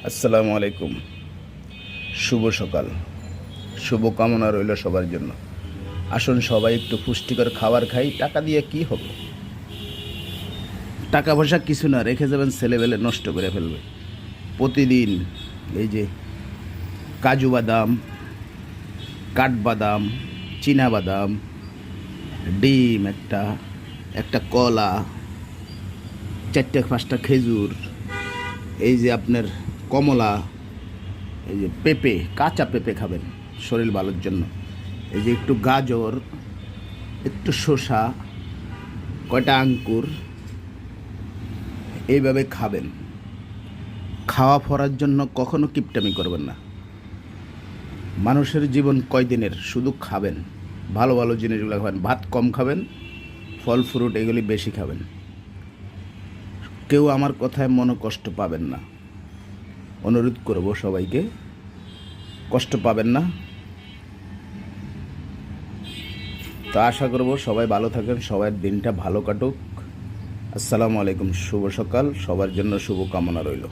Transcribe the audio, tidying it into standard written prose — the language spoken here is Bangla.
আসসালামু আলাইকুম। শুভ সকাল, শুভ কামনা রইল সবার জন্য। আসুন সবাই একটু পুষ্টিকর খাবার খাই। টাকা দিয়ে কি হবে? টাকা পয়সা কিছু না, রেখে যাবেন ছেলেবেলে নষ্ট করে ফেলবে। প্রতিদিন এই যে কাজু বাদাম, কাঠবাদাম, চীনা বাদাম, ডিম একটা, একটা কলা, 4-5টা খেজুর, এই যে আপনার কমলা, এই যে পেঁপে, কাঁচা পেঁপে খাবেন শরীর ভালোর জন্য। এই যে একটু গাজর, একটু শসা, কয়টা আঙ্কুর, এইভাবে খাবেন। খাওয়া ফরার জন্য কখনো কিপটামি করবেন না। মানুষের জীবন কয়দিনের, শুধু খাবেন, ভালো ভালো জিনিসগুলো খাবেন, ভাত কম খাবেন, ফল ফ্রুট এগুলি বেশি খাবেন। কেউ আমার কথায় মনে কষ্ট পাবেন না, অনুরোধ করব সবাইকে, কষ্ট পাবেন না। তো আশা করব সবাই ভালো থাকেন, সবার দিনটা ভালো কাটুক। আসসালামু আলাইকুম, শুভ সকাল, সবার জন্য শুভ কামনা রইল।